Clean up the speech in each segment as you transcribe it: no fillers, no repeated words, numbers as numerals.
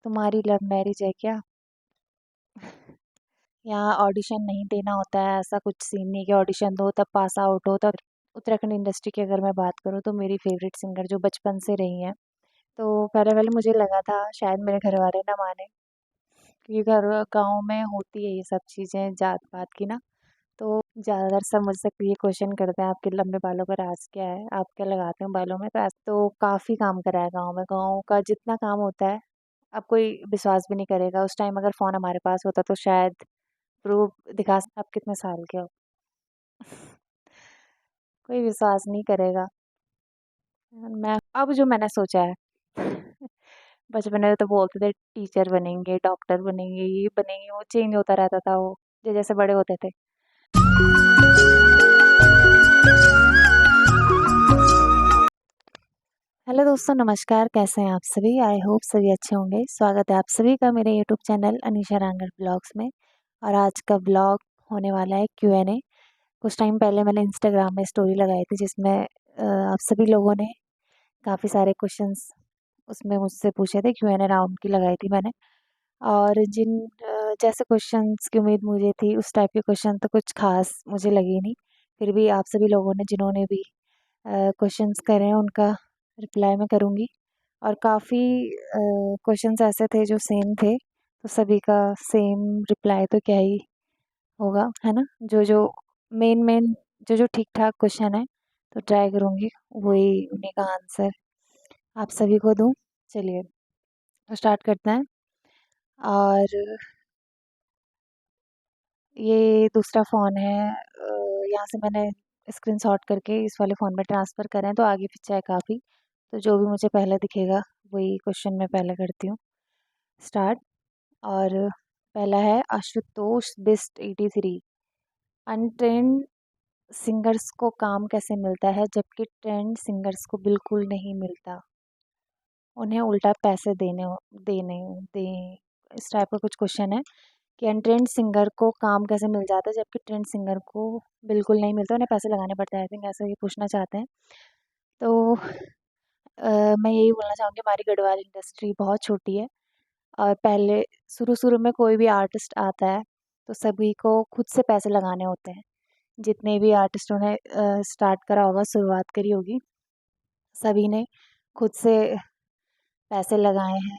तुम्हारी love marriage है क्या? यहाँ ऑडिशन नहीं देना होता है, ऐसा कुछ सीन नहीं कि ऑडिशन दो तब पास आउट हो तब। उत्तराखंड इंडस्ट्री की अगर मैं बात करूँ तो मेरी फेवरेट सिंगर जो बचपन से रही हैं, तो पहले पहले मुझे लगा था शायद मेरे घर वाले ना माने, क्योंकि घर गाँव में होती है ये सब चीज़ें जात पात की ना। तो ज़्यादातर सब मुझसे ये क्वेश्चन करते हैं आपके लंबे बालों का राज क्या है, आप क्या लगाते हो बालों में। तो ऐसे तो काफ़ी काम करा है गाँव में, गाँव का जितना काम होता है अब कोई विश्वास भी नहीं करेगा। उस टाइम अगर फ़ोन हमारे पास होता तो शायद प्रूफ दिखा आप कितने साल के हो। कोई विश्वास नहीं करेगा। मैं अब जो मैंने सोचा है, बचपन में तो बोलते थे टीचर बनेंगे, डॉक्टर बनेंगे, ये बनेंगे, वो चेंज होता रहता था वो जैसे बड़े होते थे। हेलो दोस्तों, नमस्कार। कैसे हैं आप सभी? आई होप सभी अच्छे होंगे। स्वागत है आप सभी का मेरे YouTube channel Anisha Rangad blogs में। और आज का ब्लॉग होने वाला है Q&A। कुछ टाइम पहले मैंने इंस्टाग्राम में स्टोरी लगाई थी जिसमें आप सभी लोगों ने काफ़ी सारे क्वेश्चंस उसमें मुझसे पूछे थे। Q&A राउंड की लगाई थी मैंने। और जिन जैसे क्वेश्चंस की उम्मीद मुझे थी उस टाइप के क्वेश्चन तो कुछ खास मुझे लगे नहीं। फिर भी आप सभी लोगों ने जिन्होंने भी क्वेश्चंस करे हैं उनका रिप्लाई मैं करूँगी। और काफ़ी क्वेश्चंस ऐसे थे जो सेम थे, तो सभी का सेम रिप्लाई तो क्या ही होगा, है ना? जो मेन जो ठीक-ठाक क्वेश्चन है, तो ट्राई करूँगी वही उन्हीं का आंसर आप सभी को दूँ। चलिए, तो स्टार्ट करते हैं। और ये दूसरा फ़ोन है, यहाँ से मैंने स्क्रीनशॉट करके इस वाले फ़ोन में ट्रांसफ़र करें हैं, तो आगे पीछे है काफ़ी। तो जो भी मुझे पहले दिखेगा वही क्वेश्चन मैं पहले करती हूँ। स्टार्ट। और पहला है आशुतोष बिस्ट 83। अनट्रेंड सिंगर्स को काम कैसे मिलता है जबकि ट्रेंड सिंगर्स को बिल्कुल नहीं मिलता? उन्हें उल्टा पैसे देने दे इस टाइप का कुछ क्वेश्चन है कि अनट्रेंड सिंगर को काम कैसे मिल जाता है जबकि ट्रेंड सिंगर को बिल्कुल नहीं मिलता, उन्हें पैसे लगाने पड़ते हैं। आई थिंक ऐसा ये पूछना चाहते हैं। तो मैं यही बोलना चाहूँगी, हमारी गढ़वाल इंडस्ट्री बहुत छोटी है। और पहले शुरू-शुरू में कोई भी आर्टिस्ट आता है, तो सभी को खुद से पैसे लगाने होते हैं। जितने भी आर्टिस्टों ने स्टार्ट करा होगा, शुरुआत करी होगी, सभी ने खुद से पैसे लगाए हैं,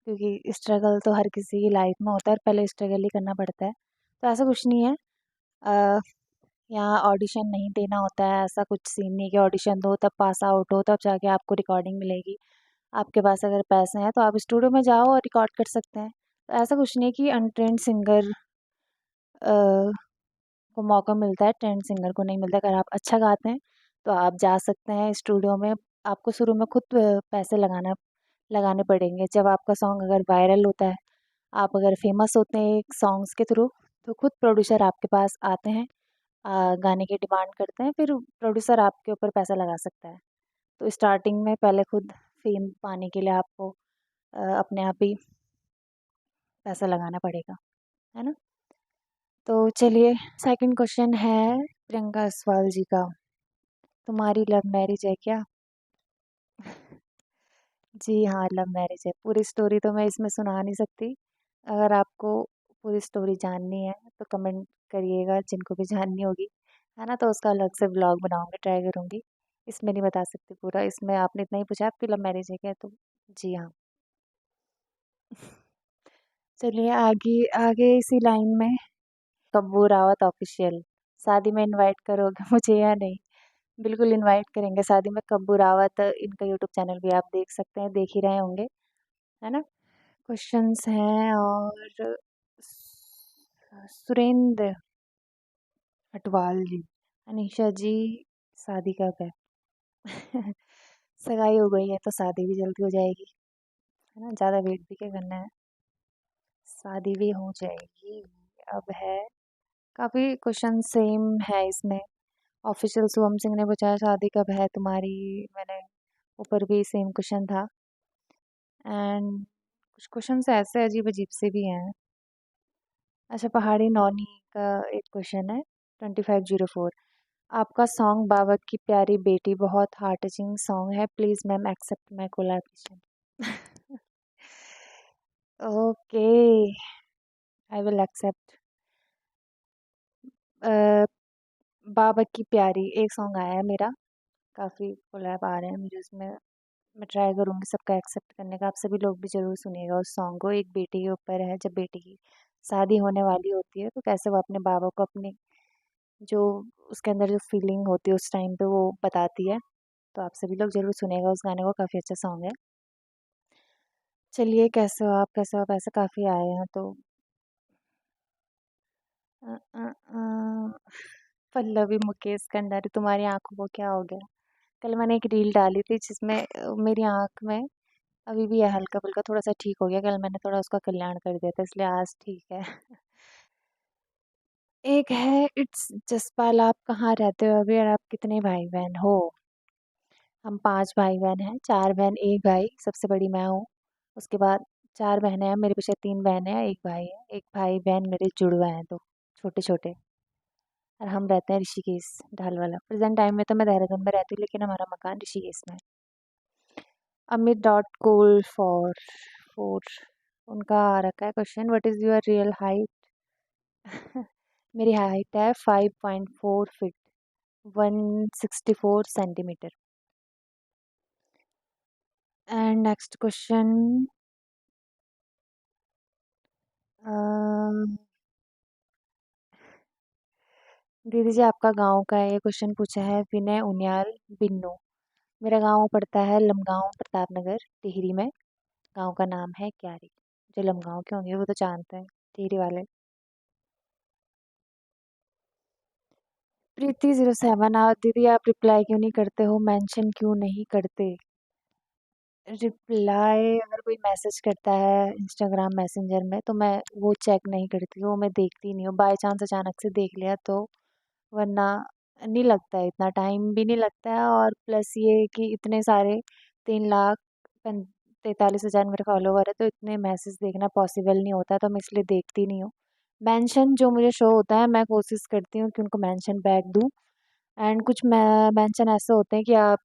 क्योंकि स्ट्रगल तो हर किसी की लाइफ में होता है और पहले स्ट्रगल ही करना पड़ता है। तो ऐसा कुछ नहीं है। अ, यहाँ ऑडिशन नहीं देना होता है, ऐसा कुछ सीन नहीं कि ऑडिशन दो तब पास आउट हो तब जाके आपको रिकॉर्डिंग मिलेगी। आपके पास अगर पैसे हैं तो आप स्टूडियो में जाओ और रिकॉर्ड कर सकते हैं। तो ऐसा कुछ नहीं है कि अनट्रेंड सिंगर को मौका मिलता है, ट्रेंड सिंगर को नहीं मिलता। अगर आप अच्छा गाते हैं तो आप जा सकते हैं स्टूडियो में। आपको शुरू में खुद पैसे लगाने पड़ेंगे। जब आपका सॉन्ग अगर वायरल होता है, आप अगर फेमस होते हैं एक सॉन्ग्स के थ्रू, तो खुद प्रोड्यूसर आपके पास आते हैं, गाने की डिमांड करते हैं, फिर प्रोड्यूसर आपके ऊपर पैसा लगा सकता है। तो स्टार्टिंग में पहले खुद फेम पाने के लिए आपको अपने आप ही पैसा लगाना पड़ेगा, है ना? तो चलिए, सेकंड क्वेश्चन है प्रियंका अस्वाल जी का। तुम्हारी लव मैरिज है क्या? जी हाँ, लव मैरिज है। पूरी स्टोरी तो मैं इसमें सुना नहीं सकती। अगर आपको पूरी स्टोरी जाननी है तो कमेंट करिएगा, जिनको भी जाननी होगी, है ना? तो उसका अलग से व्लॉग बनाऊँगी, ट्राई करूँगी। इसमें नहीं बता सकती पूरा। इसमें आपने इतना ही पूछा आपकी लव मैरिज है क्या? तो जी हाँ। चलिए आगे आगे इसी लाइन में, कब्बू रावत ऑफिशियल, शादी में इनवाइट करोगे मुझे या नहीं? बिल्कुल इनवाइट करेंगे शादी में। कब्बू रावत, इनका यूट्यूब चैनल भी आप देख सकते हैं, देख ही रहे होंगे, है ना? क्वेश्चंस हैं। और सुरेंद्र अटवाल जी, अनीशा जी शादी कब है? सगाई हो गई है तो शादी भी जल्दी हो जाएगी, है ना? ज़्यादा वेट भी क्या करना है, शादी भी हो जाएगी। अब है काफ़ी क्वेश्चन सेम है इसमें। ऑफिशियल शुभम सिंह ने पूछा है शादी कब है तुम्हारी, मैंने ऊपर भी सेम क्वेश्चन था। एंड कुछ क्वेश्चन ऐसे अजीब अजीब से भी हैं। अच्छा, पहाड़ी नौनी का एक क्वेश्चन है 2504। आपका सॉन्ग बाबा की प्यारी बेटी बहुत हार्ट टचिंग सॉन्ग है, please ma'am accept my collaboration. Okay, I will accept. बाबा की प्यारी एक सॉन्ग आया है मेरा, काफ़ी कोलैब आ रहे हैं मुझे उसमें। मैं ट्राई करूँगी सबका एक्सेप्ट करने का। आप सभी लोग भी ज़रूर सुनिएगा उस सॉन्ग को। एक बेटी के ऊपर है, जब बेटी की शादी होने वाली होती है तो कैसे वो अपने बाबा को अपनी जो उसके अंदर जो फीलिंग होती है उस टाइम पे वो बताती है। तो आप सभी लोग ज़रूर सुनिएगा उस गाने को, काफ़ी अच्छा सॉन्ग है। चलिए, कैसे हो आप, कैसे हो आप, ऐसे काफ़ी आए हैं तो अ, अ, अ, पल्लवी मुकेश कंडारी, तुम्हारी आंखों को क्या हो गया। कल मैंने एक रील डाली थी जिसमें मेरी आंख में अभी भी है हल्का फुल्का, थोड़ा सा ठीक हो गया। कल मैंने थोड़ा उसका कल्याण कर दिया था, इसलिए आज ठीक है। एक है इट्स जसपाल, आप कहाँ रहते हो अभी और आप कितने भाई बहन हो। हम 5 भाई बहन हैं, 4 बहन 1 भाई, सबसे बड़ी मैं हूँ। उसके बाद 4 बहनें हैं, मेरे पीछे 3 बहनें हैं, 1 भाई है। 1 भाई बहन मेरे जुड़वा हैं 2, छोटे छोटे। और हम रहते हैं ऋषिकेश, ढालवाला। प्रेजेंट टाइम में तो मैं देहरादून में रहती हूँ, लेकिन हमारा मकान ऋषिकेश में है। अमित डॉट कोल फॉर 4, उनका आ रखा है question, what is your real height. मेरी हाइट है 5.4 feet, 164 centimetre. And next question, दीदी जी आपका गांव का है, ये क्वेश्चन पूछा है विनय उनियाल बिन्नू। मेरा गांव पड़ता है लमगांव, प्रताप नगर, टिहरी में। गांव का नाम है क्यारी। जो लमगांव के होंगे वो तो जानते हैं, टिहरी वाले। प्रीति 07, दीदी आप रिप्लाई क्यों नहीं करते हो, मेंशन क्यों नहीं करते। रिप्लाई अगर कोई मैसेज करता है इंस्टाग्राम मैसेंजर में तो मैं वो चेक नहीं करती, वो मैं देखती नहीं हूँ। बाय चांस अचानक से देख लिया तो, वरना नहीं लगता है, इतना टाइम भी नहीं लगता है। और प्लस ये कि इतने सारे 3,43,000 मेरे फॉलोवर है, तो इतने मैसेज देखना पॉसिबल नहीं होता, तो मैं इसलिए देखती नहीं हूँ। मेंशन जो मुझे शो होता है मैं कोशिश करती हूँ कि उनको मेंशन बैक दूँ। एंड कुछ मेंशन ऐसे होते हैं कि आप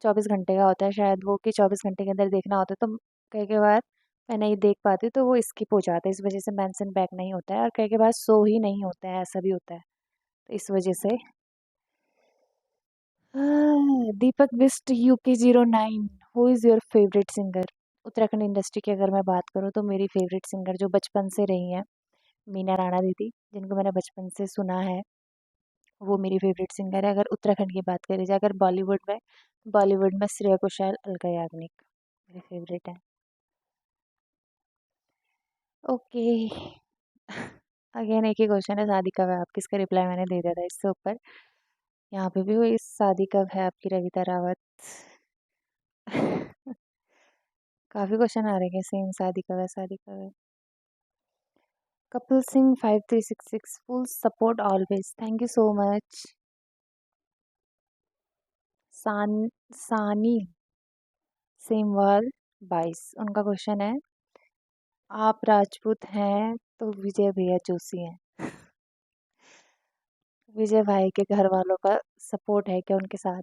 24 घंटे का होता है शायद वो, कि 24 घंटे के अंदर देखना होता है, तो कई कई बार मैं नहीं देख पाती हूँ, तो वो स्किप हो जाता है, इस वजह से मेंशन बैक नहीं होता है। और कई कई बार शो ही नहीं होता है, ऐसा भी होता है, तो इस वजह से। Deepak Bisht UK09, who is your favourite singer. Uttarakhand industry की अगर मैं बात करूँ तो मेरी फेवरेट सिंगर जो बचपन से रही हैं, मीना राणा दीदी, जिनको मैंने बचपन से सुना है, वो मेरी फेवरेट सिंगर है। अगर उत्तराखंड की बात करी जाए, अगर बॉलीवुड में श्रेया घोषाल, अलका याग्निक मेरे फेवरेट हैं। ओके। अगेन एक ही क्वेश्चन है, शादी कब है आपकी, इसका रिप्लाई मैंने दे दिया था इससे ऊपर। यहाँ पे भी हुई, शादी कब है आपकी रविता रावत। काफ़ी क्वेश्चन आ रहे हैं सेम, शादी कब है, शादी कब है। Kapil Singh 5366, full support always, thank you so much. सान सानी सेमवाल 22, उनका क्वेश्चन है, आप राजपूत हैं तो विजय भैया जोशी हैं। विजय भाई के घर वालों का सपोर्ट है क्या उनके साथ।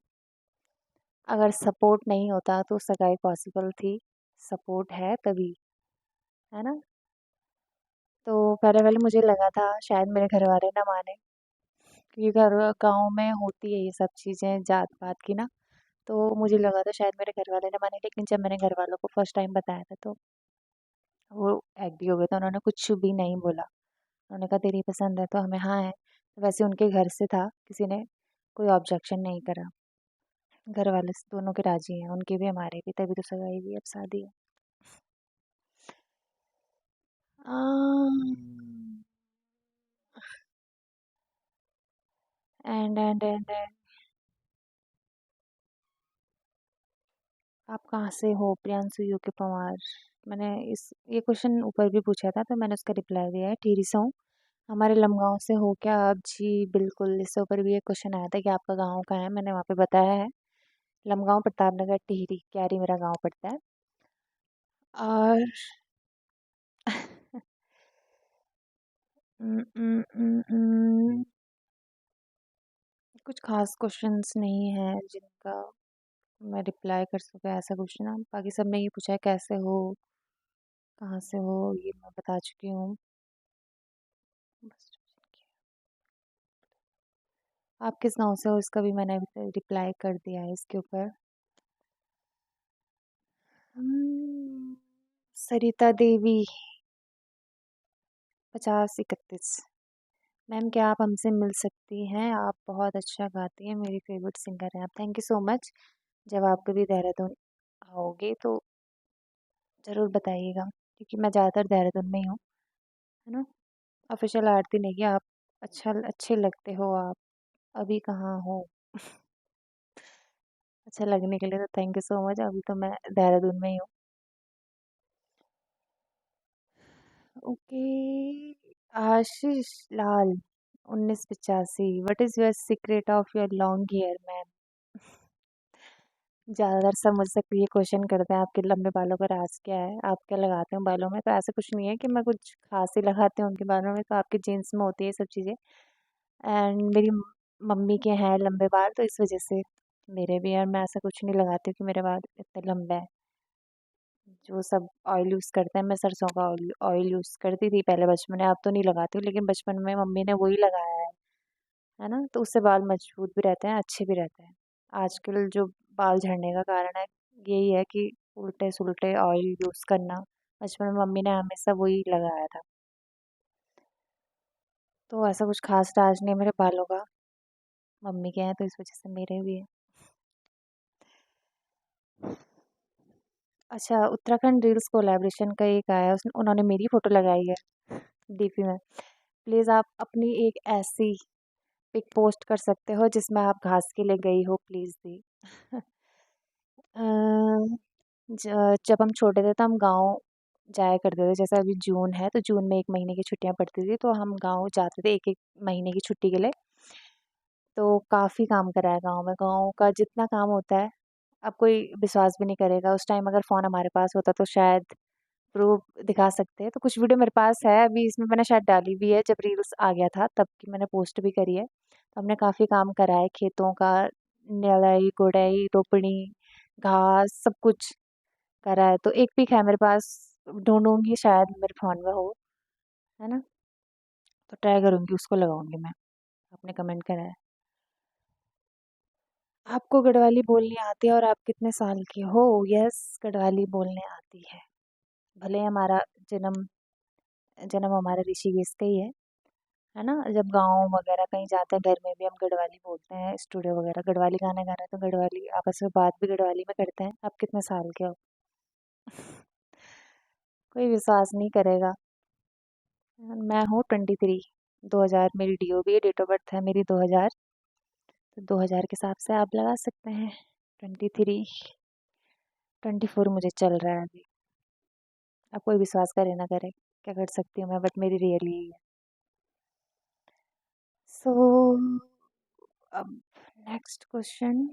अगर सपोर्ट नहीं होता तो सगाई पॉसिबल थी, सपोर्ट है तभी, है ना। तो पहले पहले मुझे लगा था शायद मेरे घर वाले ना माने, क्योंकि घर गाँव में होती है ये सब चीज़ें जात पात की ना। तो मुझे लगा था शायद मेरे घर वाले ना माने, लेकिन जब मैंने घर वालों को फर्स्ट टाइम बताया था तो वो एग्री हो गए थे, उन्होंने कुछ भी नहीं बोला। उन्होंने कहा तेरी पसंद है तो हमें हाँ है। तो वैसे उनके घर से था, किसी ने कोई ऑब्जेक्शन नहीं करा। घर वाले दोनों के राजी हैं, उनके भी हमारे भी, तभी तो सगाई भी, अब शादी है। एंड आप कहाँ से हो, प्रियांशु UK पवार। मैंने इस ये क्वेश्चन ऊपर भी पूछा था तो मैंने उसका रिप्लाई दिया है, टिहरी से हूँ। हमारे लमगांव से हो क्या आप, जी बिल्कुल। इससे ऊपर भी एक क्वेश्चन आया था कि आपका गांव कहाँ है, मैंने वहाँ पे बताया है, लमगांव, प्रताप नगर, टिहरी, क्यारी मेरा गांव पड़ता है। और उम, उम, उम, उम, कुछ खास क्वेश्चंस नहीं है जिनका मैं रिप्लाई कर सकूँ, ऐसा क्वेश्चन। बाकी सब ने ये पूछा है कैसे हो, कहाँ से हो ये मैं बता चुकी हूँ। आप किस गाँव से हो इसका भी मैंने अभी रिप्लाई कर दिया है इसके ऊपर। सरिता देवी 5031। मैम क्या आप हमसे मिल सकती हैं? आप बहुत अच्छा गाती हैं, मेरी फेवरेट सिंगर हैं आप। Thank you so much. जब आप कभी देहरादून आओगे तो ज़रूर बताइएगा, क्योंकि मैं ज़्यादातर देहरादून में ही हूँ, है ना। ऑफिशियल आरती नहीं है। आप अच्छे लगते हो आप। अभी कहाँ हो? अच्छा लगने के लिए तो थैंक यू सो मच। अभी तो मैं देहरादून में ही हूँ। Okay. Ashish Lal 1985। What is your secret of your long hair ma'am? ज़्यादातर सब मुझसे ये क्वेश्चन करते हैं आपके लंबे बालों का राज क्या है, आप क्या लगाते हो बालों में। तो ऐसा कुछ नहीं है कि मैं कुछ खास ही लगाती हूँ उनके बालों में, तो आपके जीन्स में होती है ये सब चीज़ें। एंड मेरी मम्मी के हैं लंबे बाल, तो इस वजह से मेरे भी। और मैं ऐसा कुछ नहीं लगाती हूँ कि मेरे बाल इतने लंबे हैं। जो सब ऑयल यूज़ करते हैं, मैं सरसों का ऑयल ऑयल यूज़ करती थी पहले बचपन में, अब तो नहीं लगाती हूँ, लेकिन बचपन में मम्मी ने वही लगाया है ना। तो उससे बाल मजबूत भी रहते हैं, अच्छे भी रहते हैं। आजकल जो बाल झड़ने का कारण है यही है कि उल्टे सुलटे ऑयल यूज़ करना। बचपन में मम्मी ने हमेशा वही लगाया था। तो ऐसा कुछ खास राज नहीं है मेरे बालों का। मम्मी के हैं तो इस वजह से मेरे भी है। अच्छा, उत्तराखंड रील्स कोलैबोरेशन का एक आया, उसने उन्होंने मेरी फ़ोटो लगाई है डीपी में। प्लीज़ आप अपनी एक ऐसी पिक पोस्ट कर सकते हो जिसमें आप घास के लिए गई हो, प्लीज़ दी। जब हम छोटे थे तो हम गाँव जाया करते थे। जैसे अभी जून है तो जून में 1 महीने की छुट्टियाँ पड़ती थी, तो हम गाँव जाते थे 1-1 महीने की छुट्टी के लिए। तो काफ़ी काम करा है गाँव में। गाँव का जितना काम होता है, अब कोई विश्वास भी नहीं करेगा। उस टाइम अगर फ़ोन हमारे पास होता तो शायद प्रूफ़ दिखा सकते हैं। तो कुछ वीडियो मेरे पास है, अभी इसमें मैंने शायद डाली भी है, जब रील्स आ गया था तब की मैंने पोस्ट भी करी है। तो हमने काफ़ी काम करा है खेतों का, निराई, गुड़ाई, रोपनी, घास सब कुछ करा है। तो एक पिक है मेरे पास, ढूँढूँगी शायद मेरे फ़ोन में हो, है ना? तो ट्राई करूँगी, उसको लगाऊँगी मैं। आपने कमेंट करा है। आपको गढ़वाली बोलनी आती है और आप कितने साल के हो? यस, गढ़वाली बोलने आती है। भले हमारा जन्म जन्म हमारा ऋषिकेश का ही है ना? जब गाँव वगैरह कहीं जाते हैं, घर में भी हम गढ़वाली बोलते हैं, स्टूडियो वगैरह गढ़वाली गाने गा रहे हैं तो गढ़वाली आपस में बात भी गढ़वाली में करते हैं। आप कितने साल के हो? कोई विश्वास नहीं करेगा। मैं हूँ 23। 2000 मेरी डीओ भी है, डेट ऑफ बर्थ है मेरी 2000। तो 2000 के हिसाब से आप लगा सकते हैं। 23, 24 मुझे चल रहा है अभी। अब कोई विश्वास करे ना करे, क्या कर सकती हूँ मैं, बट मेरी रियली ही है। सो अब नेक्स्ट क्वेश्चन।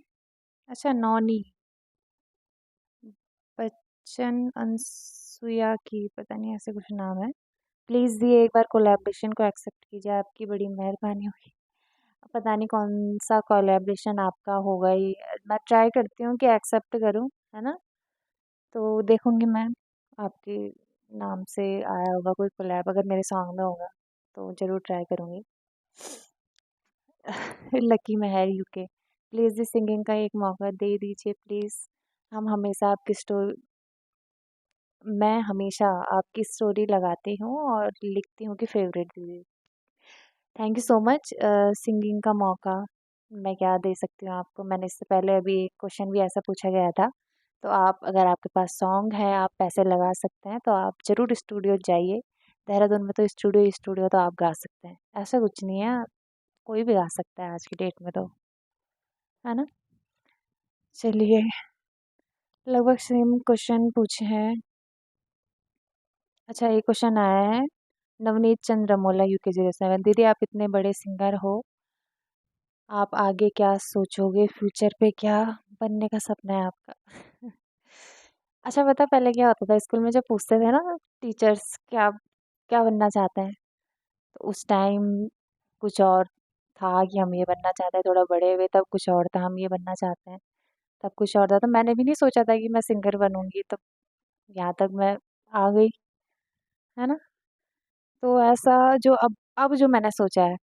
अच्छा, नौनी बच्चन अनसुया की पता नहीं ऐसे कुछ नाम है। प्लीज़ दिए एक बार कोलैबोरेशन को एक्सेप्ट कीजिए, आपकी बड़ी मेहरबानी होगी। पता नहीं कौन सा कोलैबोरेशन आपका होगा ही। मैं ट्राई करती हूँ कि एक्सेप्ट करूँ, है ना। तो देखूँगी मैं, आपके नाम से आया होगा कोई कोलैब, अगर मेरे सॉन्ग में होगा तो ज़रूर ट्राई करूँगी। Lucky Mehar UK. प्लीज़ इस सिंगिंग का एक मौका दे दीजिए प्लीज़। हम हमेशा आपकी स्टोरी मैं हमेशा आपकी स्टोरी लगाती हूँ और लिखती हूँ कि फेवरेट दीदी। Thank you so much. Singing का मौका मैं क्या दे सकती हूँ आपको। मैंने इससे पहले अभी एक क्वेश्चन भी ऐसा पूछा गया था। तो आप, अगर आपके पास सॉन्ग है, आप पैसे लगा सकते हैं तो आप ज़रूर स्टूडियो जाइए। देहरादून में तो स्टूडियो ही स्टूडियो, तो आप गा सकते हैं, ऐसा कुछ नहीं है। कोई भी गा सकता है आज की डेट में तो, है ना। चलिए, लगभग सेम क्वेश्चन पूछे हैं। अच्छा, एक क्वेश्चन आया है नवनीत चंद्रमोला UK 07। दीदी आप इतने बड़े सिंगर हो, आप आगे क्या सोचोगे, फ्यूचर पे क्या बनने का सपना है आपका? अच्छा, पता पहले क्या होता था स्कूल में, जब पूछते थे ना टीचर्स क्या क्या बनना चाहते हैं, तो उस टाइम कुछ और था कि हम ये बनना चाहते हैं। थोड़ा बड़े हुए तब कुछ और था, हम ये बनना चाहते हैं, तब कुछ और था। तो मैंने भी नहीं सोचा था कि मैं सिंगर बनूंगी, तब यहाँ तक मैं आ गई। है ना? तो ऐसा जो अब जो मैंने सोचा है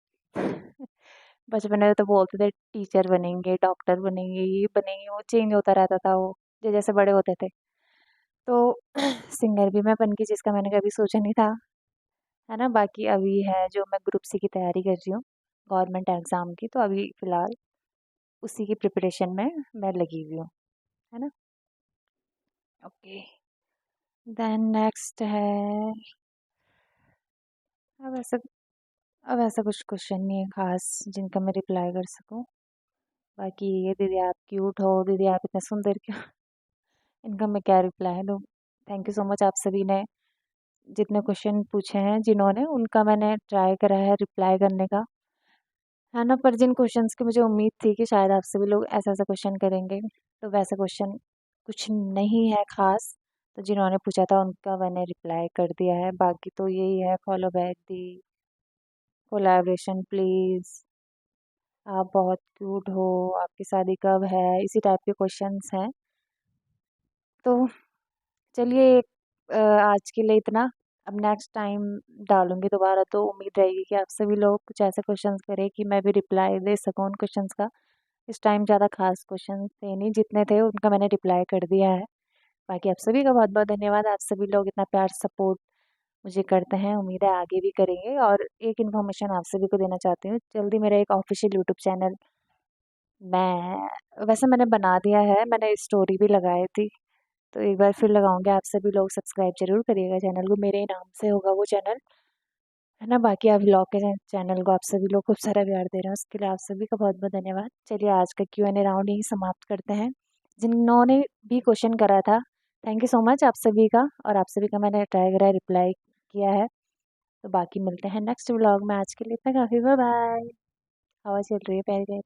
बचपन में तो बोलते थे टीचर बनेंगे, डॉक्टर बनेंगे, ये बनेंगे, वो चेंज होता रहता था वो, जैसे बड़े होते थे। तो सिंगर भी मैं बन गई जिसका मैंने कभी सोचा नहीं था, है ना? बाकी अभी है जो मैं ग्रुप सी की तैयारी कर रही हूँ, गवर्नमेंट एग्ज़ाम की, तो अभी फ़िलहाल उसी की प्रिपरेशन में मैं लगी हुई हूँ, है ना? ओके, देन नेक्स्ट है, अब ऐसा अब ऐसा कुछ क्वेश्चन नहीं है ख़ास जिनका मैं रिप्लाई कर सकूँ। बाकी ये दीदी आप क्यूट हो, दीदी आप इतने सुंदर क्यों इनका मैं क्या रिप्लाई दूँ? थैंक यू सो मच आप सभी ने जितने क्वेश्चन पूछे हैं जिन्होंने, उनका मैंने ट्राई करा है रिप्लाई करने का, है ना? पर जिन क्वेश्चंस की मुझे उम्मीद थी कि शायद आप सभी लोग ऐसा-ऐसा क्वेश्चन करेंगे, तो वैसा क्वेश्चन कुछ नहीं है ख़ास। तो जिन्होंने पूछा था उनका मैंने रिप्लाई कर दिया है। बाकी तो यही है, follow back the, collaboration please, आप बहुत क्यूट हो, आपकी शादी कब है? इसी टाइप के क्वेश्चंस हैं। तो चलिए आज के लिए इतना। अब नेक्स्ट टाइम डालूँगी दोबारा तो उम्मीद रहेगी कि आप सभी लोग कुछ ऐसे क्वेश्चंस करें कि मैं भी रिप्लाई दे सकूँ उन क्वेश्चंस का। इस टाइम ज़्यादा ख़ास क्वेश्चन थे नहीं, जितने थे उनका मैंने रिप्लाई कर दिया है। बाकी आप सभी का बहुत-बहुत धन्यवाद। आप सभी लोग इतना प्यार सपोर्ट मुझे करते हैं, उम्मीद है आगे भी करेंगे। और एक इन्फॉर्मेशन आप सभी को देना चाहती हूँ, जल्दी मेरा एक ऑफ़िशियल यूट्यूब चैनल वैसे मैंने बना दिया है, मैंने स्टोरी भी लगाई थी, तो एक बार फिर लगाऊँगी। आप सभी लोग सब्सक्राइब ज़रूर करिएगा चैनल को, मेरे ही नाम से होगा वो चैनल, है ना? बाकी आप व्लॉग के चैनल को आप सभी लोग खूब सारा प्यार दे रहे हैं, उसके लिए आप सभी का बहुत-बहुत धन्यवाद। चलिए आज का Q&A राउंड यहीं समाप्त करते हैं। जिन्होंने भी क्वेश्चन करा था, थैंक यू सो मच आप सभी का, और आप सभी का मैंने ट्राई करा है, रिप्लाई किया है। तो बाकी मिलते हैं नेक्स्ट व्लॉग में, आज के लिए इतना काफ़ी, बाय-बाय। हवा चल रही है प्यारी-प्यारी।